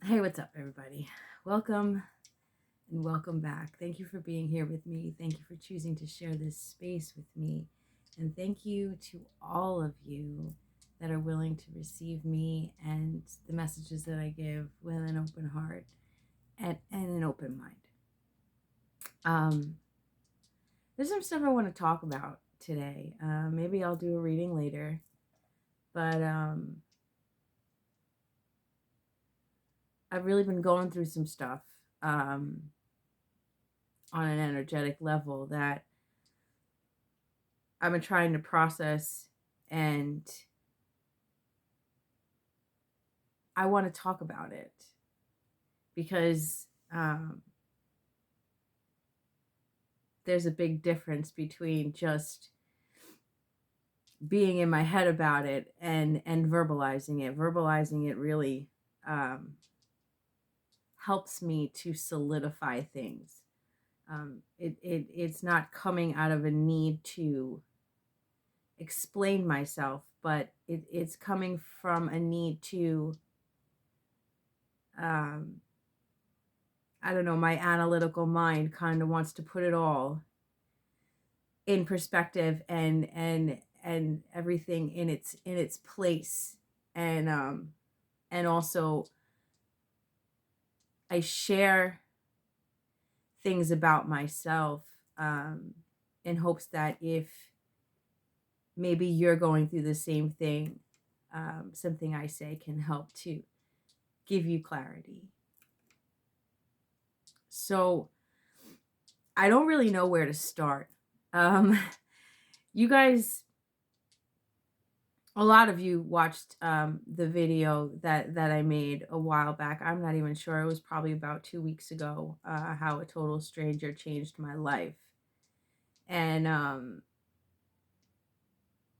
Hey, what's up, everybody? Welcome and welcome back. Thank you for being here with me. Thank you for choosing to share this space with me. And thank you to all of you that are willing to receive me and the messages that I give with an open heart and an open mind. There's some stuff I want to talk about today. Maybe I'll do a reading later, but I've really been going through some stuff on an energetic level that I've been trying to process, and I want to talk about it because there's a big difference between just being in my head about it and verbalizing it. Verbalizing it really helps me to solidify things. It's not coming out of a need to explain myself, but it's coming from a need to I don't know, my analytical mind kind of wants to put it all in perspective and everything in its place. And also I share things about myself in hopes that if maybe you're going through the same thing, something I say can help to give you clarity. So I don't really know where to start. You guys, a lot of you watched the video that I made a while back. I'm not even sure. It was probably about 2 weeks ago, how a total stranger changed my life. And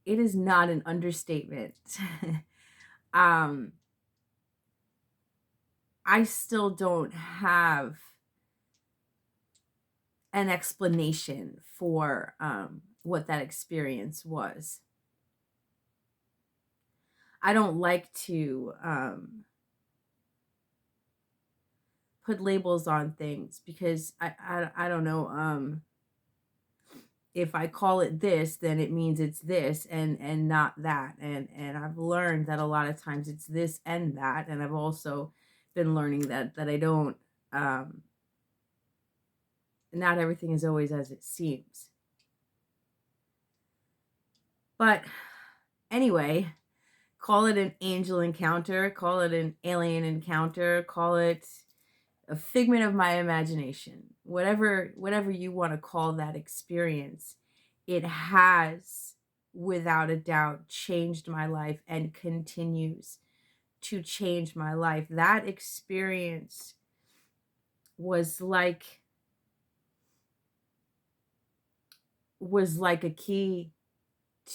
it is not an understatement. I still don't have an explanation for what that experience was. I don't like to put labels on things because I don't know, if I call it this, then it means it's this and not that. And I've learned that a lot of times it's this and that. And I've also been learning that I don't not everything is always as it seems. But anyway, call it an angel encounter, call it an alien encounter, call it a figment of my imagination, whatever you want to call that experience. It has, without a doubt, changed my life and continues to change my life. That experience was like a key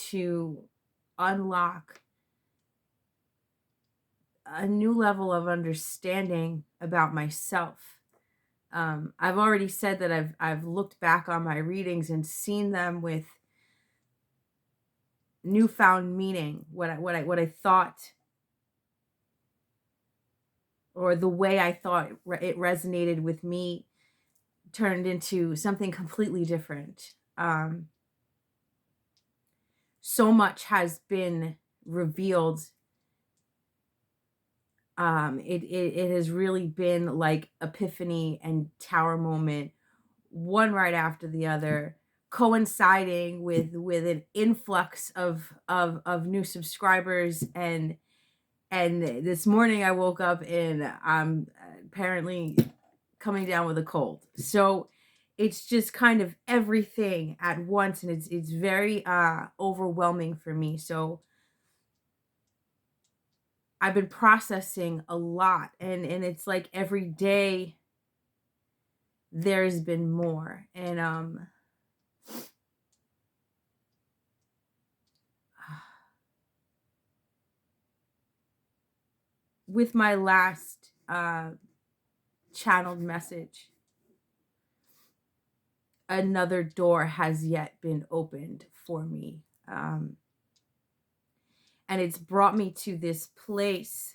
to unlock a new level of understanding about myself. I've already said that I've looked back on my readings and seen them with newfound meaning. What I thought, or the way I thought it resonated with me, turned into something completely different. So much has been revealed. It has really been like epiphany and tower moment, one right after the other, coinciding with an influx of new subscribers. And this morning I woke up and I'm apparently coming down with a cold. So it's just kind of everything at once, and it's very overwhelming for me. So I've been processing a lot, and it's like every day there's been more. And with my last channeled message, another door has yet been opened for me. And it's brought me to this place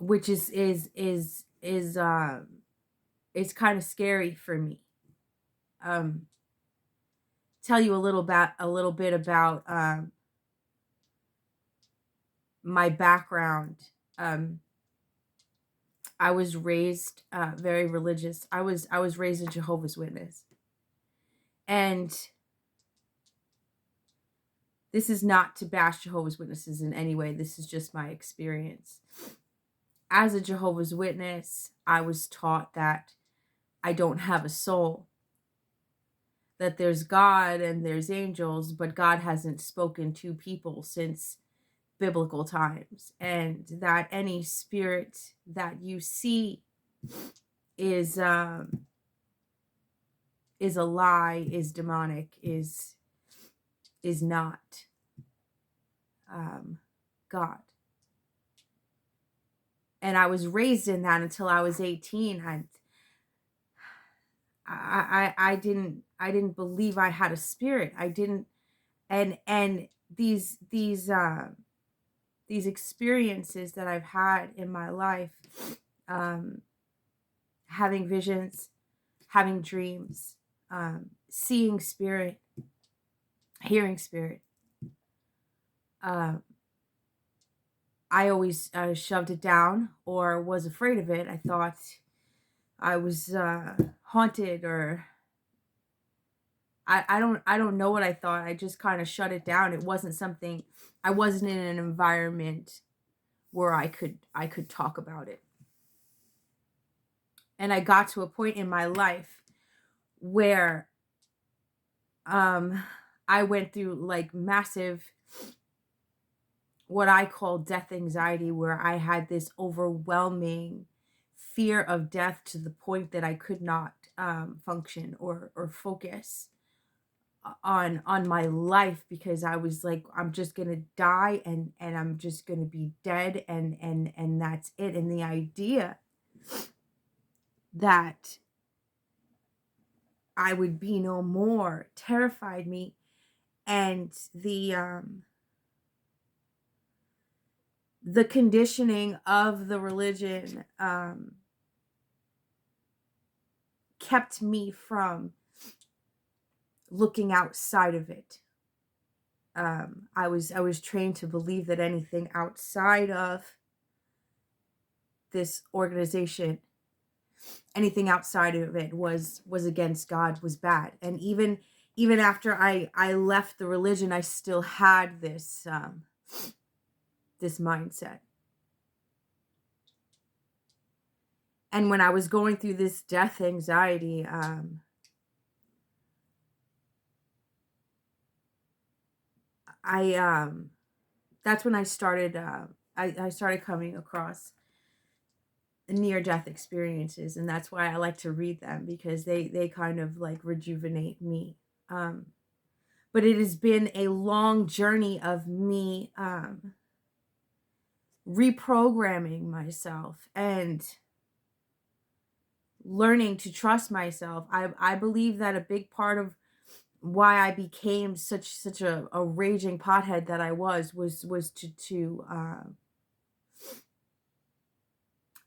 which is kind of scary for me. Um, tell you a little bit about my background. Um, I was raised very religious. I was raised a Jehovah's Witness, and this is not to bash Jehovah's Witnesses in any way. This is just my experience. As a Jehovah's Witness, I was taught that I don't have a soul, that there's God and there's angels, but God hasn't spoken to people since biblical times, and that any spirit that you see is a lie, is demonic, is not God. And I was raised in that until I was 18. I didn't believe I had a spirit. I didn't. And these experiences that I've had in my life, having visions, having dreams, seeing spirit, hearing spirit, I always shoved it down or was afraid of it. I thought I was haunted, or I don't know what I thought. I just kind of shut it down. It wasn't something. I wasn't in an environment where I could talk about it. And I got to a point in my life where I went through like massive, what I call death anxiety, where I had this overwhelming fear of death to the point that I could not function or focus on my life, because I was like, I'm just gonna die, and I'm just gonna be dead, and that's it. And the idea that I would be no more terrified me. And the conditioning of the religion kept me from looking outside of it. I was trained to believe that anything outside of this organization, anything outside of it was against God, was bad. And even after I left the religion, I still had this this mindset. And when I was going through this death anxiety, that's when I started I started coming across near death experiences, and that's why I like to read them, because they kind of like rejuvenate me. But it has been a long journey of me reprogramming myself and learning to trust myself. I believe that a big part of why I became such a raging pothead that I was to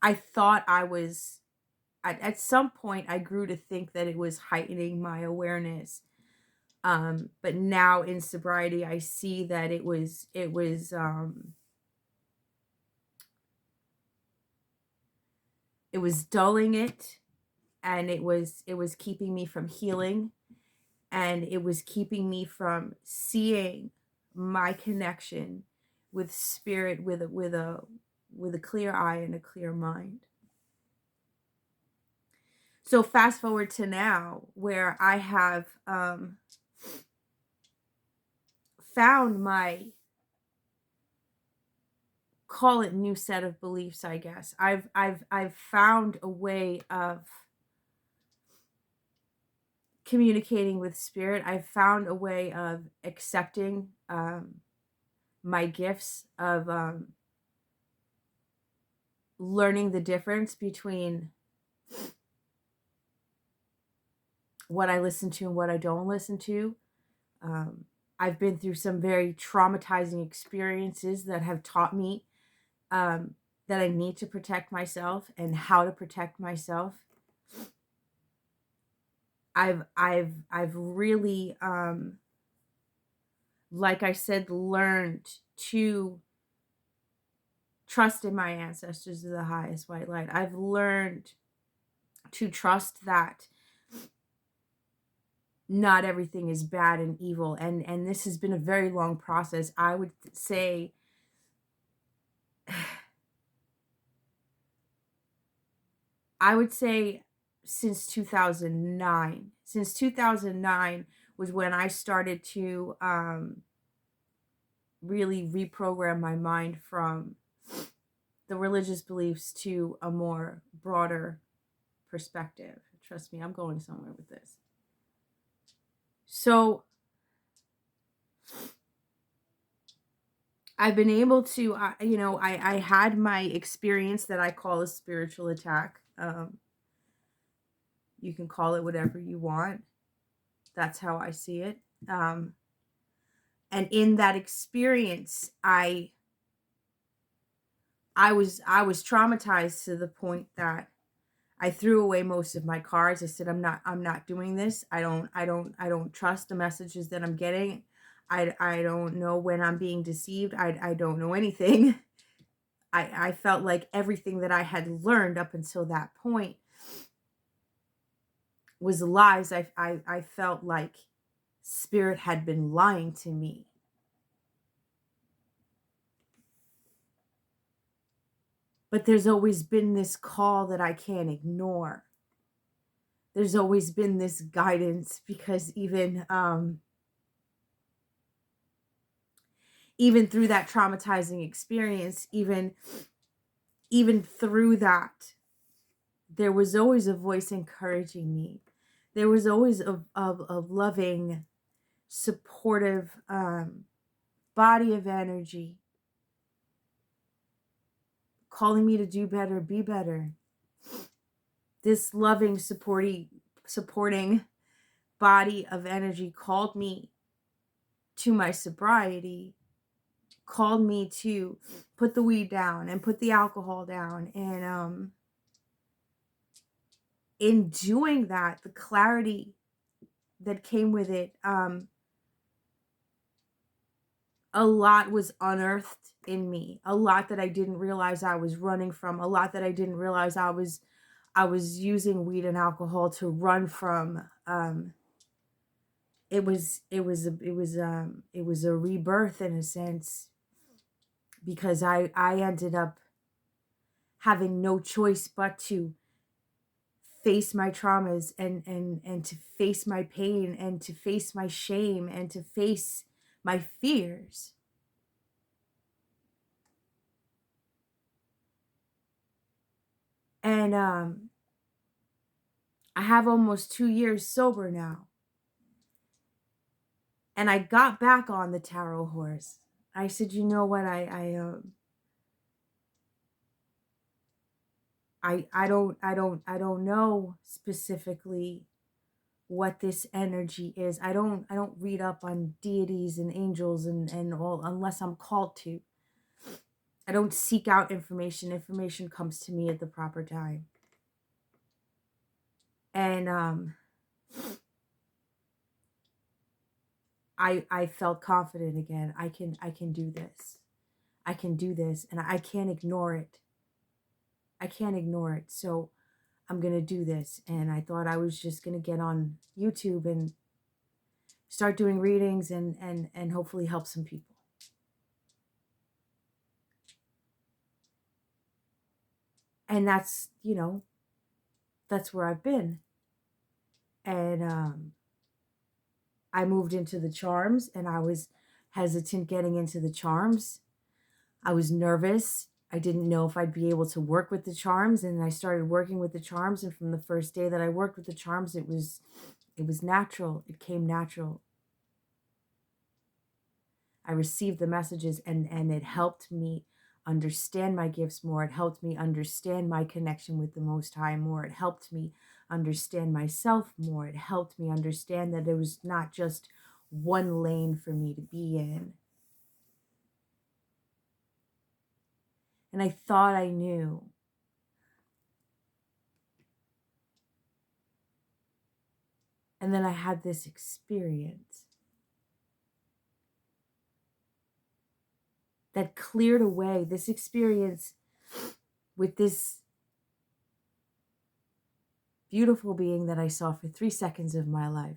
I thought I was, at some point I grew to think that it was heightening my awareness. But now in sobriety, I see that it was dulling it, and it was keeping me from healing, and it was keeping me from seeing my connection with spirit with a clear eye and a clear mind. So fast forward to now, where I have found my, call it, new set of beliefs, I guess. I've found a way of communicating with spirit. I've found a way of accepting my gifts, of learning the difference between what I listen to and what I don't listen to. I've been through some very traumatizing experiences that have taught me that I need to protect myself and how to protect myself, I've really, like I said, learned to trust in my ancestors of the highest white light. I've learned to trust that not everything is bad and evil, and this has been a very long process. I would say since 2009. Since 2009 was when I started to really reprogram my mind from the religious beliefs to a more broader perspective. Trust me, I'm going somewhere with this. So I've been able to, I had my experience that I call a spiritual attack. You can call it whatever you want. That's how I see it. And in that experience, I was traumatized to the point that I threw away most of my cards. I said, I'm not doing this. I don't trust the messages that I'm getting. I don't know when I'm being deceived. I don't know anything. I felt like everything that I had learned up until that point was lies. I felt like spirit had been lying to me. But there's always been this call that I can't ignore. There's always been this guidance, because even through that traumatizing experience, even through that, there was always a voice encouraging me. There was always a loving, supportive body of energy calling me to do better, be better. This loving, supporting body of energy called me to my sobriety, called me to put the weed down and put the alcohol down. And in doing that, the clarity that came with it, a lot was unearthed in me. A lot that I didn't realize I was running from. A lot that I didn't realize I was using weed and alcohol to run from. It was a rebirth in a sense, because I ended up having no choice but to face my traumas and to face my pain and to face my shame and to face my fears. And I have almost 2 years sober now. And I got back on the tarot horse. I said, you know what, I don't know specifically what this energy is. I don't read up on deities and angels and all unless I'm called to. I don't seek out information. Information comes to me at the proper time. And I felt confident again. I can do this. I can do this, and I can't ignore it. I can't ignore it. So I'm going to do this. And I thought I was just going to get on YouTube and start doing readings and hopefully help some people. And that's, that's where I've been. And I moved into the charms, and I was hesitant getting into the charms. I was nervous. I didn't know if I'd be able to work with the charms, and I started working with the charms, and from the first day that I worked with the charms, it was natural. It came natural. I received the messages, and it helped me understand my gifts more. It helped me understand my connection with the Most High more. It helped me understand myself more. It helped me understand that there was not just one lane for me to be in. and I thought I knew. And then I had this experience that cleared away this experience with this beautiful being that I saw for 3 seconds of my life.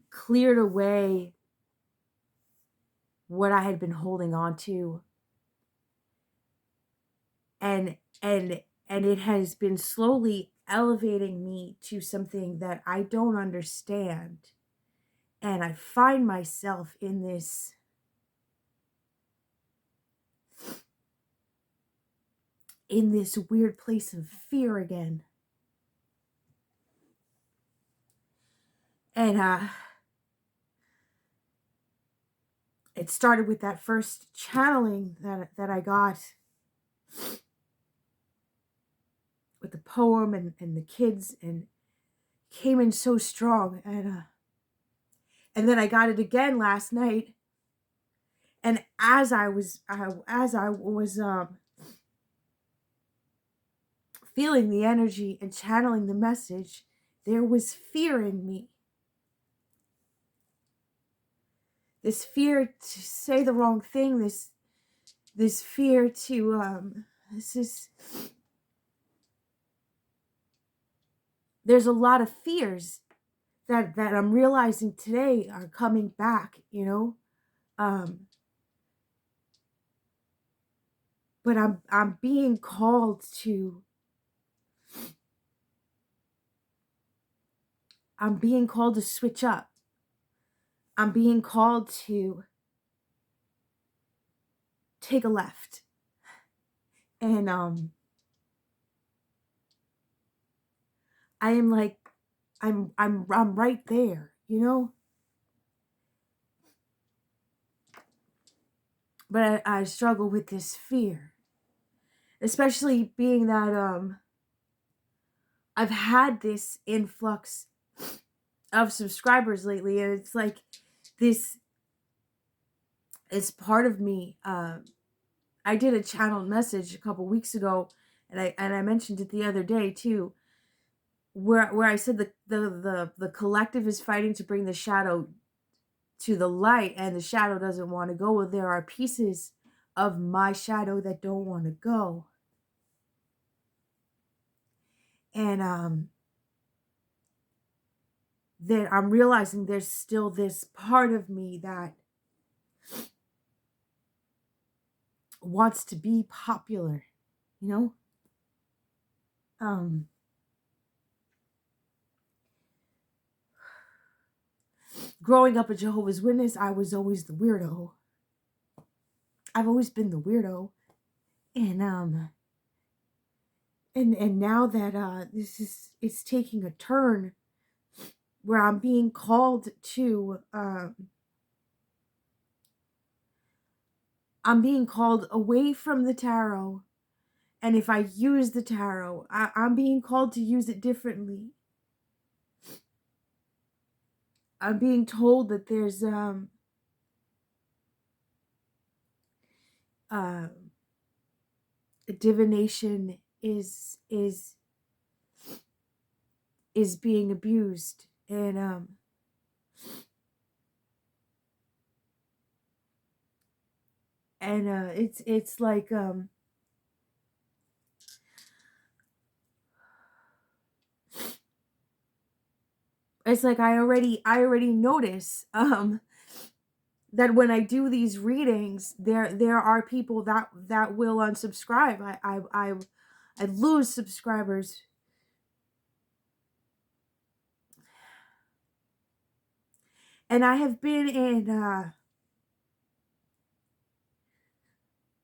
Cleared away what I had been holding on to. And it has been slowly elevating me to something that I don't understand. And I find myself in this weird place of fear again. And it started with that first channeling that I got with the poem and the kids, and came in so strong. And then I got it again last night. And as I was feeling the energy and channeling the message, there was fear in me. This fear to say the wrong thing, this fear to there's a lot of fears that I'm realizing today are coming back, you know. But I'm being called to switch up. I'm being called to take a left. And I am like, I'm right there, you know. But I struggle with this fear, especially being that I've had this influx of subscribers lately, and it's like this is part of me. I did a channeled message a couple weeks ago, and I mentioned it the other day too, where I said the collective is fighting to bring the shadow to the light, and the shadow doesn't want to go. Well, there are pieces of my shadow that don't want to go. And then I'm realizing there's still this part of me that wants to be popular, you know. Growing up a Jehovah's Witness, I was always the weirdo. I've always been the weirdo. And and now that it's taking a turn where I'm being called to I'm being called away from the tarot. And if I use the tarot, I'm being called to use it differently. I'm being told that there's divination is being abused, and it's like it's like I already notice that when I do these readings, there are people that will unsubscribe. I lose subscribers. And I have been in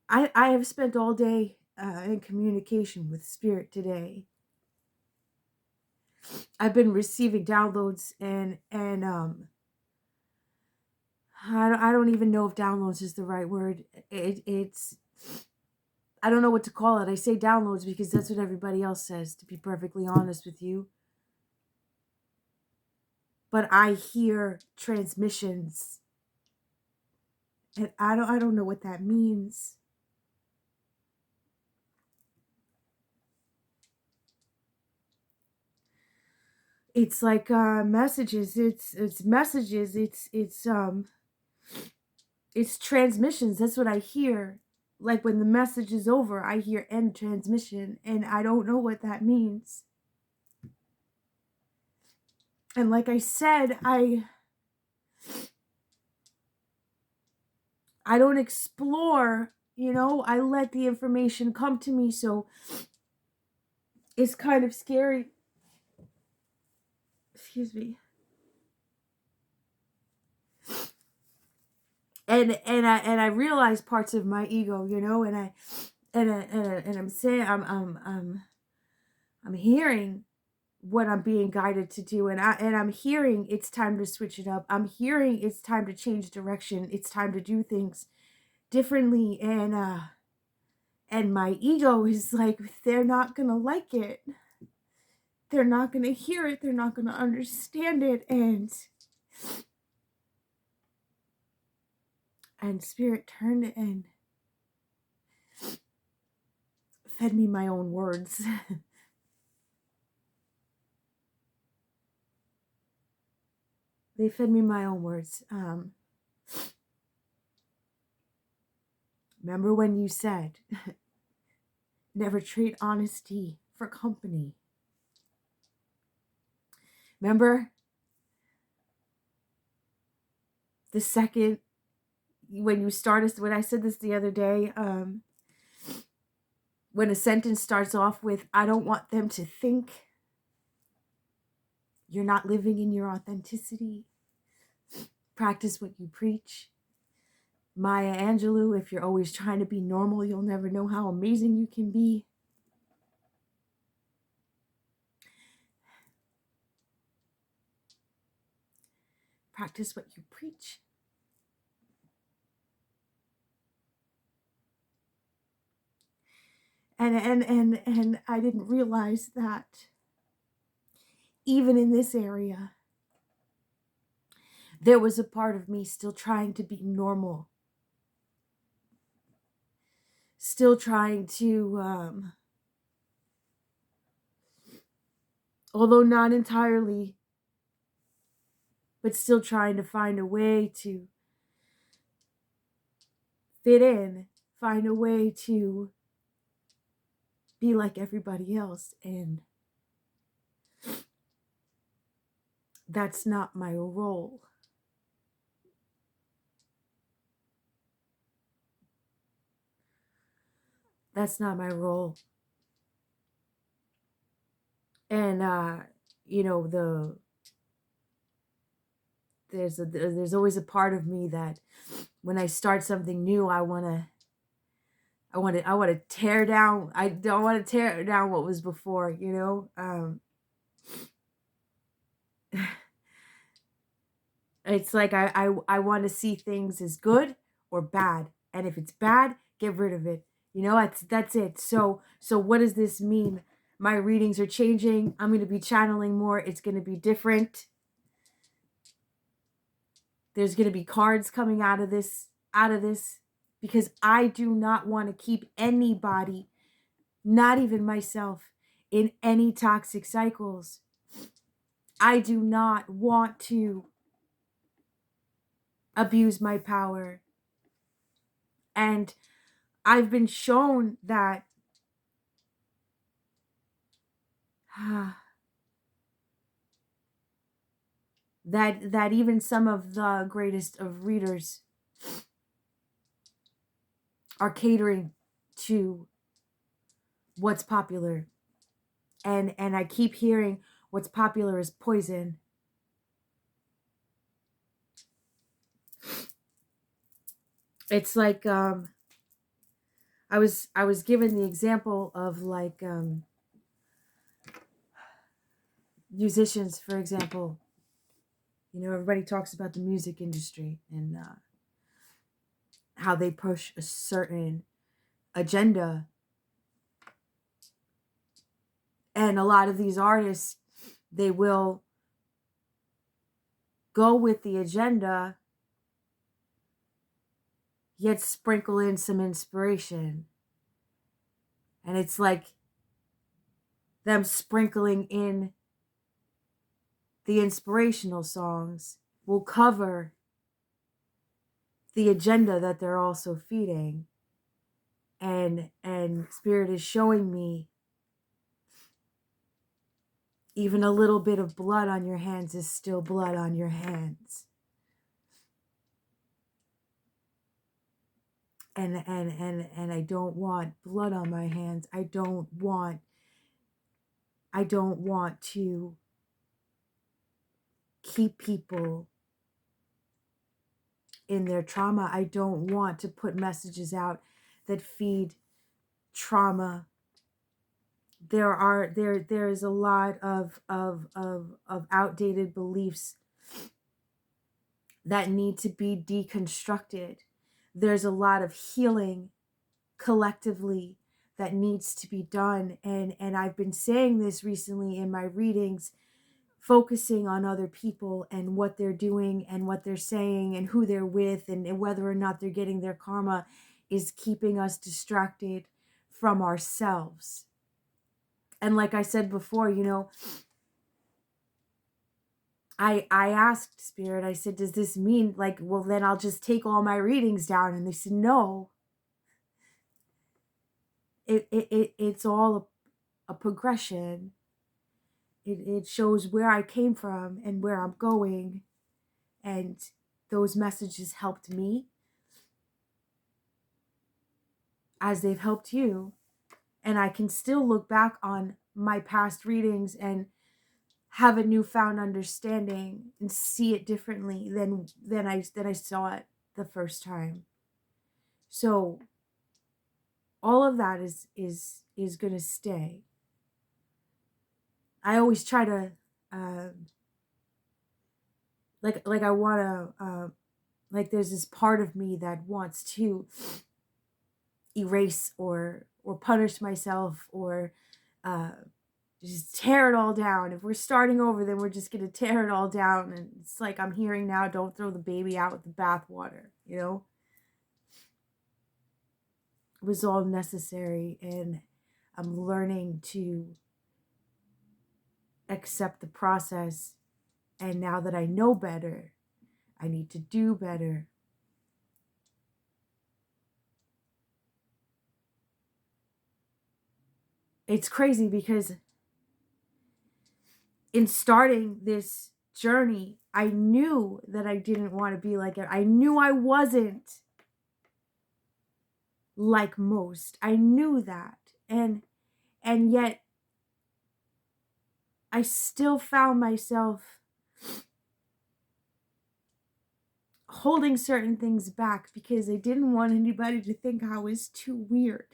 I have spent all day in communication with spirit today. I've been receiving downloads, and I don't even know if downloads is the right word. It's I don't know what to call it. I say downloads because that's what everybody else says, to be perfectly honest with you. But I hear transmissions And I don't know what that means. It's like messages. It's messages. It's transmissions. That's what I hear. Like when the message is over, I hear end transmission, and I don't know what that means. And like I said, I don't explore, I let the information come to me, so it's kind of scary. Excuse me. And I realize parts of my ego, and I'm saying I'm hearing what I'm being guided to do, and I'm hearing it's time to switch it up. I'm hearing it's time to change direction. It's time to do things differently, and my ego is like, they're not gonna like it. They're not gonna hear it. They're not gonna understand it, and Spirit turned and fed me my own words. They fed me my own words. Remember when you said, never trade honesty for company? Remember the second when you started, when I said this the other day, when a sentence starts off with, I don't want them to think you're not living in your authenticity. Practice what you preach. Maya Angelou, if you're always trying to be normal, you'll never know how amazing you can be. Practice what you preach. And I didn't realize that even in this area, there was a part of me still trying to be normal. Still trying to, although not entirely, but still trying to find a way to fit in, find a way to be like everybody else. And that's not my role. That's not my role. And there's always a part of me that when I start something new, I want to tear down. I don't want to tear down what was before, It's like I want to see things as good or bad, and if it's bad, get rid of it. That's it. So what does this mean? My readings are changing. I'm going to be channeling more. It's going to be different. There's going to be cards coming out of this, because I do not want to keep anybody, not even myself, in any toxic cycles. I do not want to abuse my power. And I've been shown that that even some of the greatest of readers are catering to what's popular. And I keep hearing what's popular is poison. It's like I was given the example of like musicians, for example. Everybody talks about the music industry and how they push a certain agenda. And a lot of these artists, they will go with the agenda yet sprinkle in some inspiration. And it's like them sprinkling in the inspirational songs will cover the agenda that they're also feeding. And Spirit is showing me even a little bit of blood on your hands is still blood on your hands. And I don't want blood on my hands. I don't want to keep people in their trauma. I don't want to put messages out that feed trauma. There's a lot of outdated beliefs that need to be deconstructed. There's a lot of healing collectively that needs to be done. And I've been saying this recently in my readings, focusing on other people and what they're doing and what they're saying and who they're with and whether or not they're getting their karma is keeping us distracted from ourselves. And like I said before, I asked Spirit, I said, does this mean like, well, then I'll just take all my readings down? And they said, no, it's all a progression. It shows where I came from and where I'm going. And those messages helped me as they've helped you. And I can still look back on my past readings and have a newfound understanding and see it differently than I saw it the first time. So all of that is going to stay. I always try to like I want to like there's this part of me that wants to erase or punish myself or just tear it all down. If we're starting over, then we're just going to tear it all down. And it's like I'm hearing now, don't throw the baby out with the bathwater, It was all necessary, and I'm learning to accept the process. And now that I know better, I need to do better. It's crazy because in starting this journey, I knew that I didn't want to be like it. I knew I wasn't like most. I knew that. And yet I still found myself holding certain things back because I didn't want anybody to think I was too weird.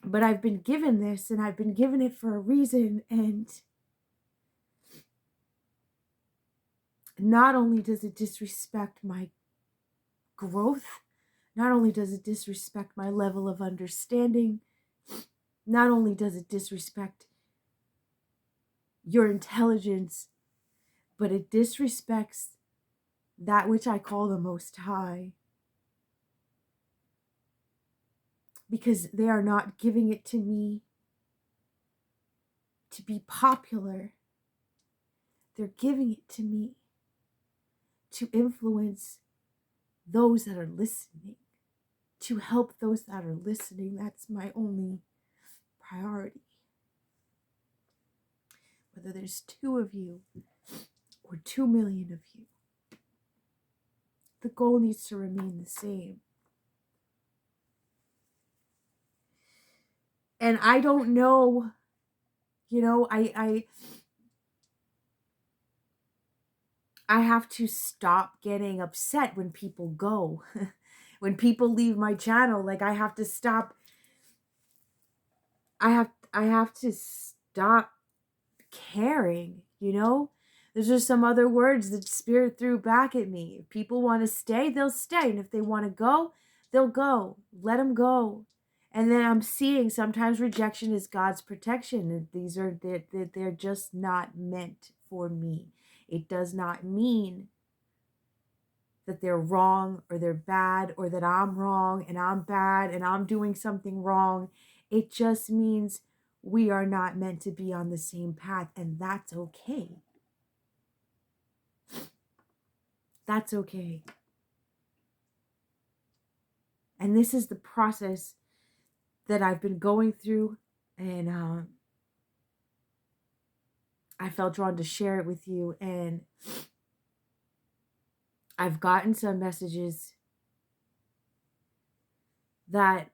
But I've been given this, and I've been given it for a reason. And not only does it disrespect my growth, not only does it disrespect my level of understanding, not only does it disrespect your intelligence, but it disrespects that which I call the Most High. Because they are not giving it to me to be popular. They're giving it to me to influence those that are listening, to help those that are listening. That's my only priority. Whether there's 2 of you or 2 million of you, the goal needs to remain the same. And I don't know, I have to stop getting upset when people go. When people leave my channel, like I have to stop. I have to stop caring, There's just some other words that Spirit threw back at me. If people want to stay, they'll stay. And if they want to go, they'll go. Let them go. And then I'm seeing sometimes rejection is God's protection. And they're just not meant for me. It does not mean that they're wrong or they're bad, or that I'm wrong and I'm bad and I'm doing something wrong. It just means we are not meant to be on the same path, and that's okay. That's okay. And this is the process that I've been going through, and I felt drawn to share it with you. And I've gotten some messages that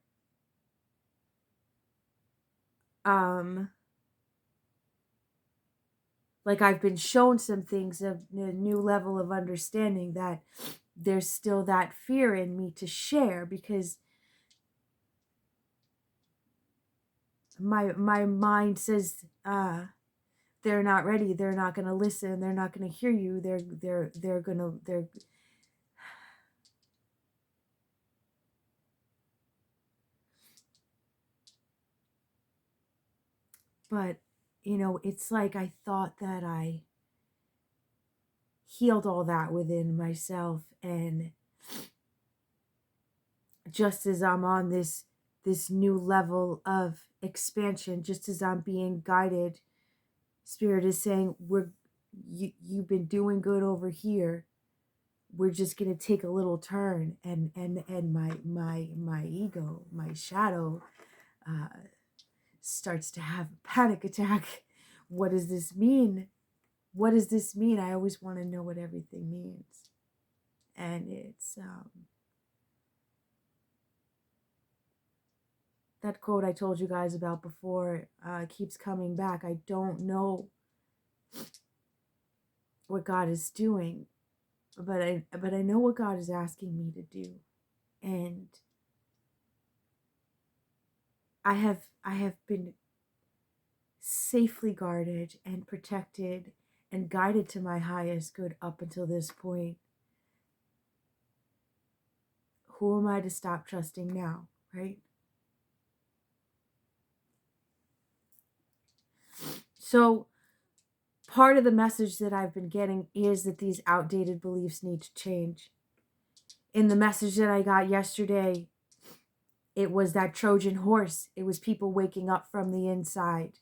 like I've been shown some things of a new level of understanding, that there's still that fear in me to share, because my mind says they're not ready, they're not going to listen, they're not going to hear you, they're going to but it's like I thought that I healed all that within myself, and just as I'm on this new level of expansion, just as I'm being guided, Spirit is saying, you've been doing good over here, we're just going to take a little turn. And my ego, my shadow, starts to have a panic attack. What does this mean? What does this mean? I always want to know what everything means. And it's that quote I told you guys about before keeps coming back. I don't know what God is doing, but I know what God is asking me to do. And I have been safely guarded and protected and guided to my highest good up until this point. Who am I to stop trusting now, right? So part of the message that I've been getting is that these outdated beliefs need to change. In the message that I got yesterday, it was that Trojan horse. It was people waking up from the inside.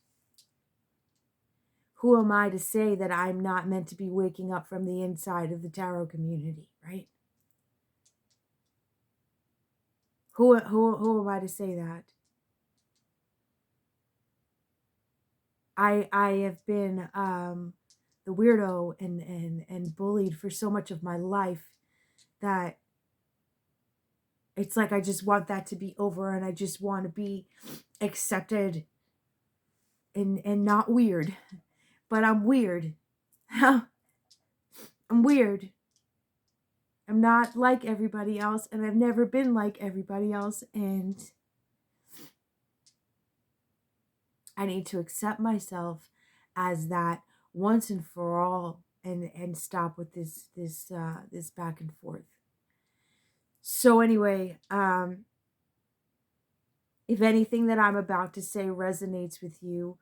Who am I to say that I'm not meant to be waking up from the inside of the tarot community, right? Who am I to say that? I have been the weirdo and bullied for so much of my life that it's like I just want that to be over, and I just want to be accepted and not weird. But I'm weird. I'm weird. I'm not like everybody else, and I've never been like everybody else, and I need to accept myself as that once and for all, and stop with this back and forth. So anyway, if anything that I'm about to say resonates with you,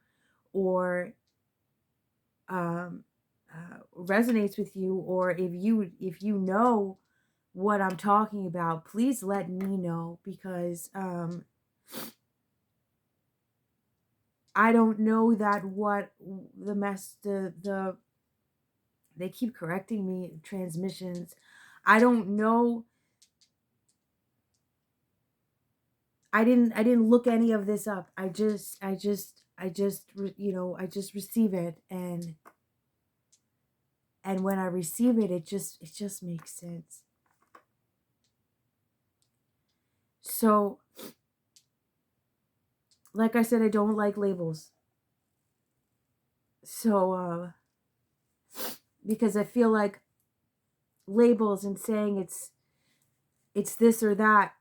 or or if you know what I'm talking about, please let me know, because I don't know that what the they keep correcting me, transmissions. I don't know. I didn't look any of this up. I just I just receive it, and when I receive it, it just makes sense. So, like I said, I don't like labels. So, because I feel like labels and saying it's this or that,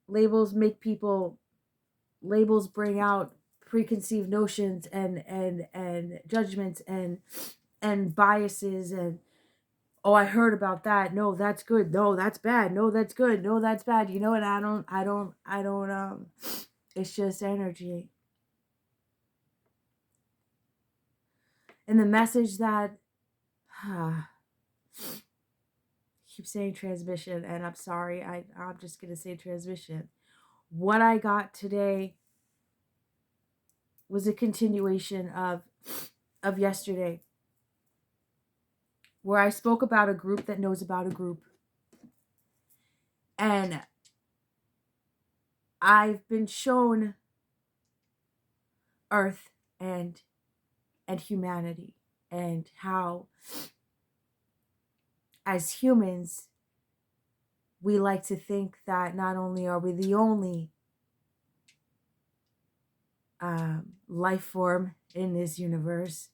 labels bring out preconceived notions and judgments and biases, and oh, I heard about that, no, that's good, no, that's bad, no, that's good, no, that's bad, and I don't it's just energy. And the message that Keep saying transmission, and I'm sorry. I'm just gonna say transmission. What I got today was a continuation of yesterday, where I spoke about a group that knows about a group. And I've been shown Earth and humanity, and how as humans we like to think that not only are we the only life form in this universe,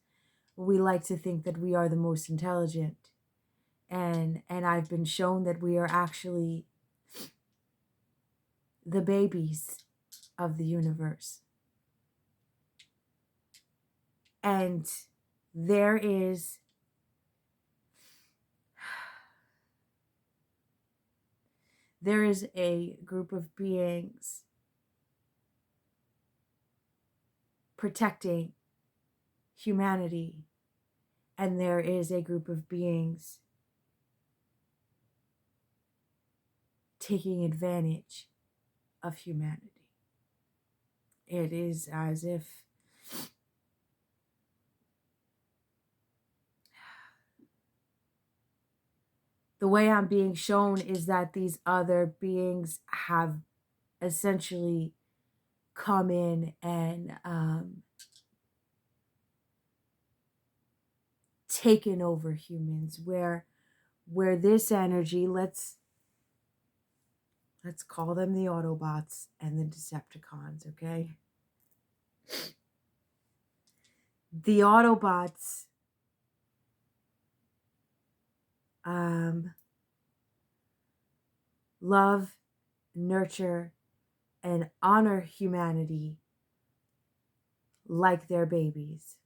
we like to think that we are the most intelligent. And I've been shown that we are actually the babies of the universe. And there is a group of beings protecting humanity, and there is a group of beings taking advantage of humanity. It is as if the way I'm being shown is that these other beings have essentially come in and taken over humans, where this energy, let's call them the Autobots and the Decepticons, okay? The Autobots love, nurture, and honor humanity like their babies.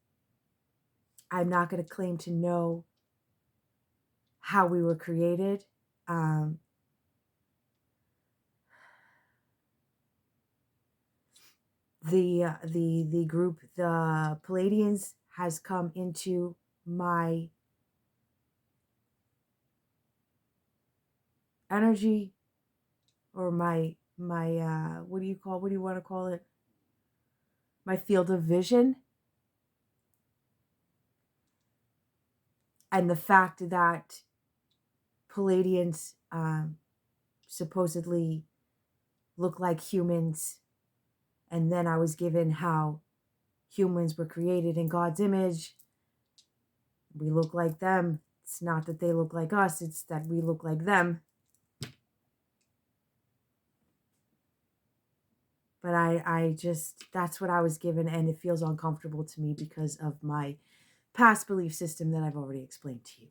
I'm not going to claim to know how we were created. The group, the Palladians, has come into my energy, or my what do you want to call it? My field of vision. And the fact that Palladians supposedly look like humans, and then I was given how humans were created in God's image. We look like them. It's not that they look like us, it's that we look like them. But I just, that's what I was given, and it feels uncomfortable to me because of my past belief system that I've already explained to you.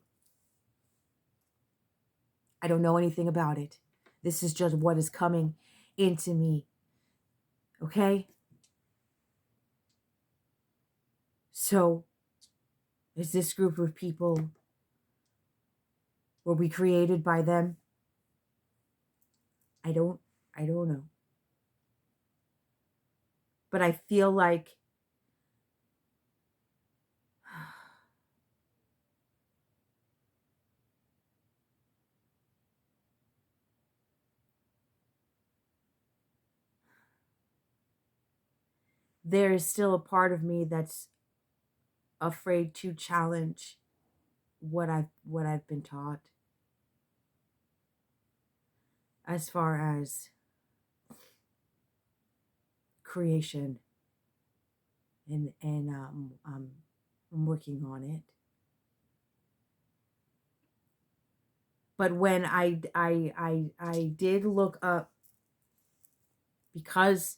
I don't know anything about it. This is just what is coming into me. Okay? So, is this group of people, were we created by them? I don't know. But I feel like there is still a part of me that's afraid to challenge what I've been taught, as far as creation, and I'm working on it. But when I did look up, because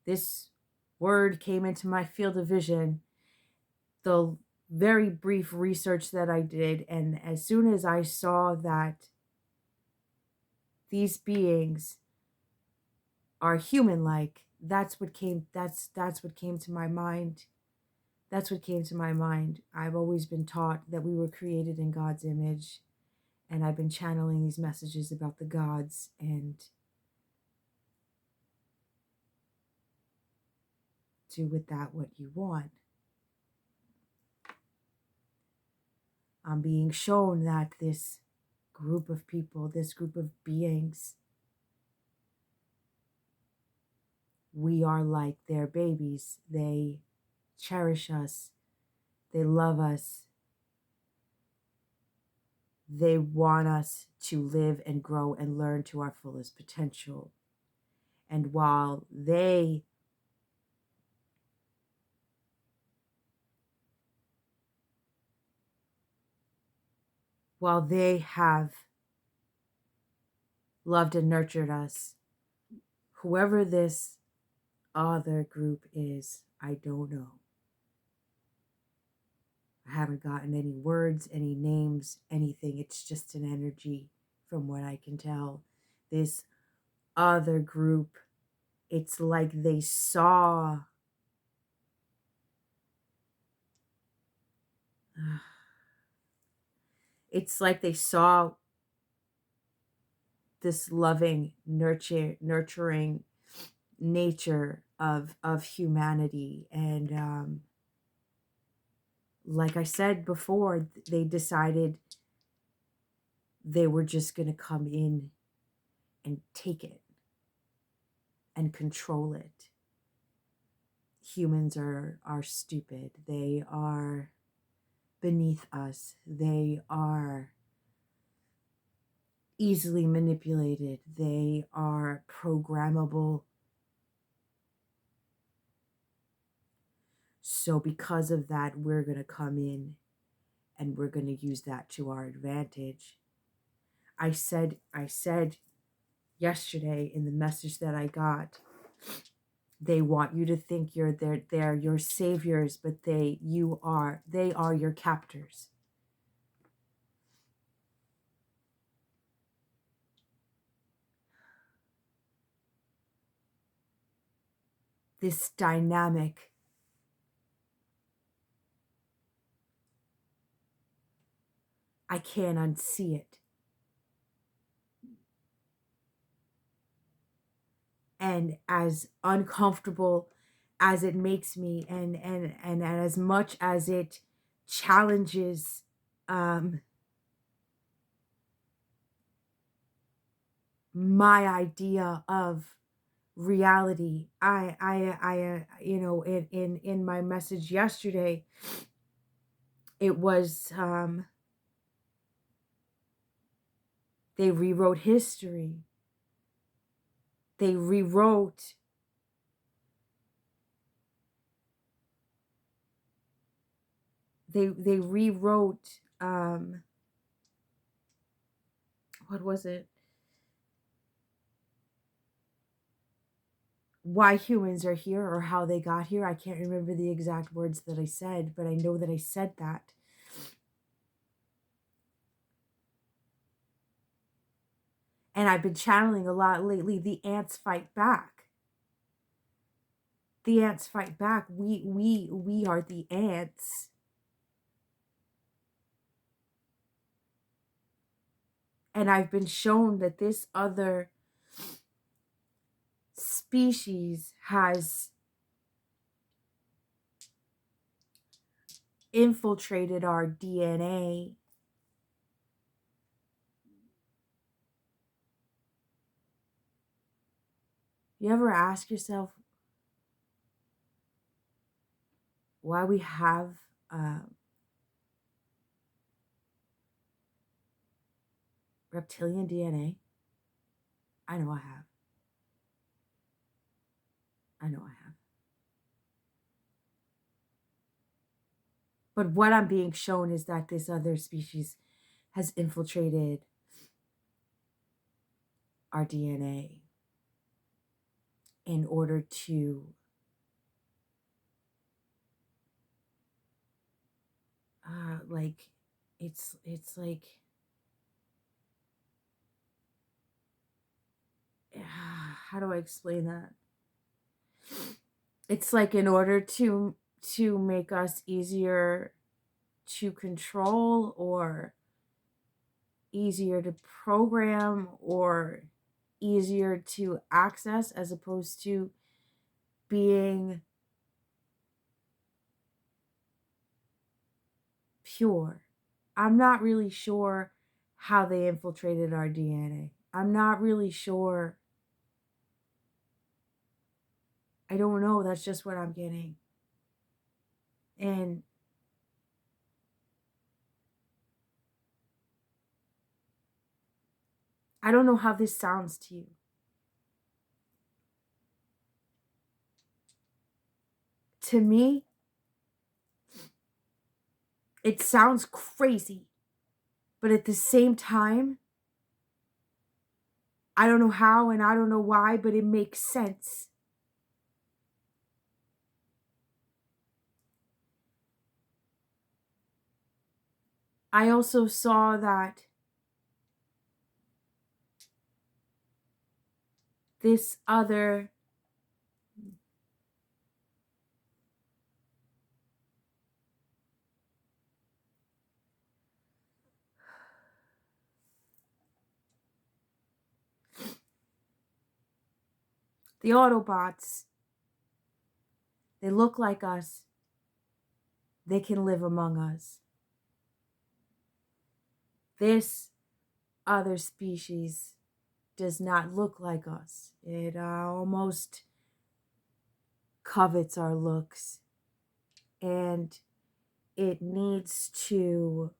this word came into my field of vision, the very brief research that I did, and as soon as I saw that these beings are human-like, that's what came to my mind. That's what came to my mind. I've always been taught that we were created in God's image, and I've been channeling these messages about the gods, and do with that what you want. I'm being shown that this group of people, this group of beings, we are like their babies. They cherish us. They love us. They want us to live and grow and learn to our fullest potential. And while they have loved and nurtured us, whoever this other group is, I don't know. I haven't gotten any words, any names, anything. It's just an energy from what I can tell. This other group, it's like they saw it's like they saw this loving, nurturing nature of humanity. And like I said before, they decided they were just going to come in and take it and control it. Humans are stupid. They are beneath us. They are easily manipulated. They are programmable. So because of that, we're going to come in and we're going to use that to our advantage. I said yesterday in the message that I got, they want you to think they're your saviors, but they are your captors. This dynamic, I can't unsee it. And as uncomfortable as it makes me, and as much as it challenges my idea of reality, I in my message yesterday, it was they rewrote history. They rewrote they rewrote what was it? Why humans are here, or how they got here. I can't remember the exact words that I said, but I know that I said that. And I've been channeling a lot lately. The ants fight back. The ants fight back. We are the ants. And I've been shown that this other species has infiltrated our DNA. You ever ask yourself why we have reptilian DNA? I know I have. I know I have. But what I'm being shown is that this other species has infiltrated our DNA in order to like it's like how do I explain that? It's like in order to make us easier to control, or easier to program, or easier to access, as opposed to being pure. I'm not really sure how they infiltrated our DNA. I'm not really sure. I don't know. That's just what I'm getting. And I don't know how this sounds to you. To me, it sounds crazy. But at the same time, I don't know how and I don't know why, but it makes sense. I also saw that this other the Autobots, they look like us. They can live among us. This other species does not look like us. It almost covets our looks. And it needs to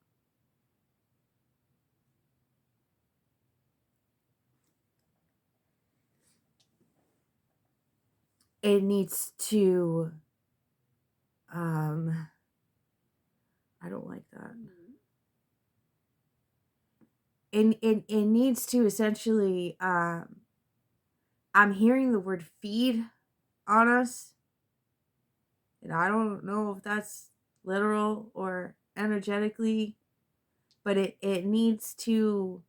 it needs to I don't like that. It needs to essentially I'm hearing the word feed on us, and I don't know if that's literal or energetically, but it needs to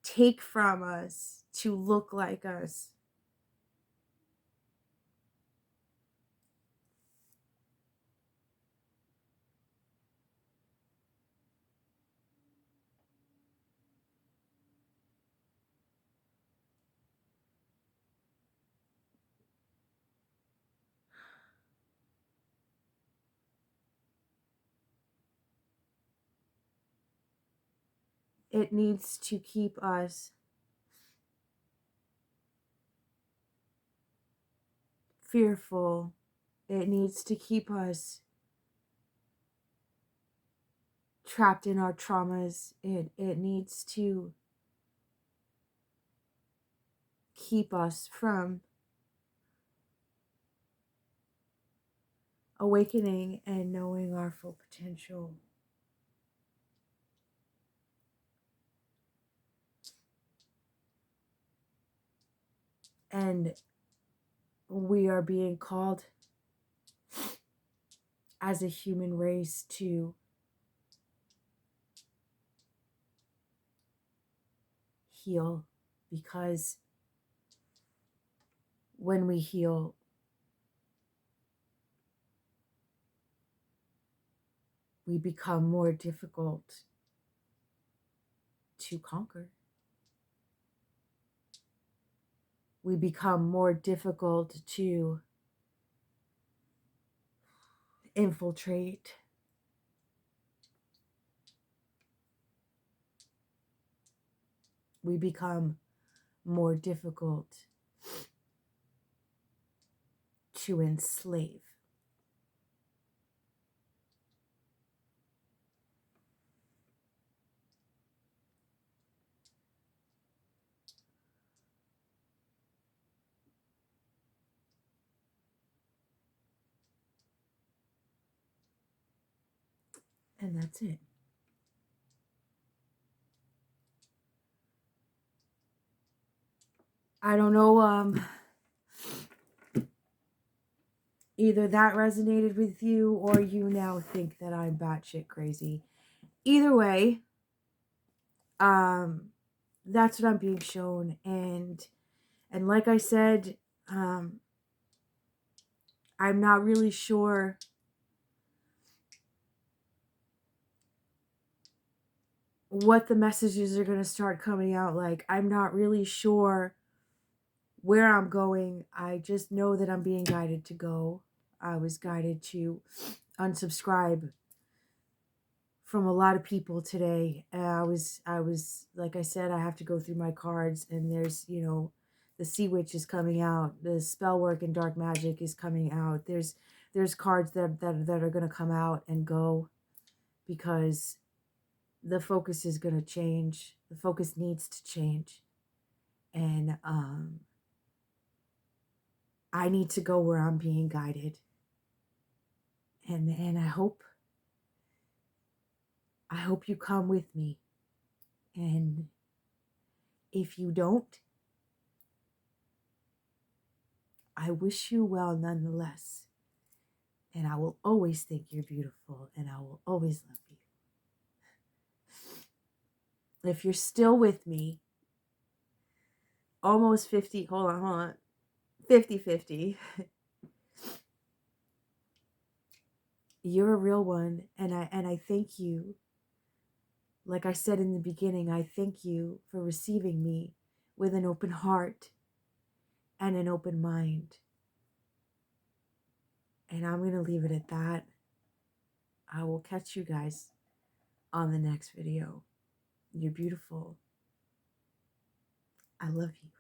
take from us to look like us. It needs to keep us fearful. It needs to keep us trapped in our traumas. It needs to keep us from awakening and knowing our full potential. And we are being called as a human race to heal, because when we heal, we become more difficult to conquer. We become more difficult to infiltrate. We become more difficult to enslave. And that's it. I don't know, either that resonated with you or you now think that I'm batshit crazy. Either way, that's what I'm being shown. And like I said, I'm not really sure what the messages are going to start coming out like. I'm not really sure where I'm going. I just know that I'm being guided to go. I was guided to unsubscribe from a lot of people today. I was like I said, I have to go through my cards, and there's, you know, the Sea Witch is coming out, the spell work and dark magic is coming out. There's cards that are going to come out and go, because the focus is going to change. The focus needs to change, and I need to go where I'm being guided, and I hope you come with me. And if you don't, I wish you well nonetheless. And I will always think you're beautiful, and I will always love you. If you're still with me, almost 50, hold on, 50-50. You're a real one, and I thank you. Like I said in the beginning, I thank you for receiving me with an open heart and an open mind. And I'm going to leave it at that. I will catch you guys on the next video. You're beautiful. I love you.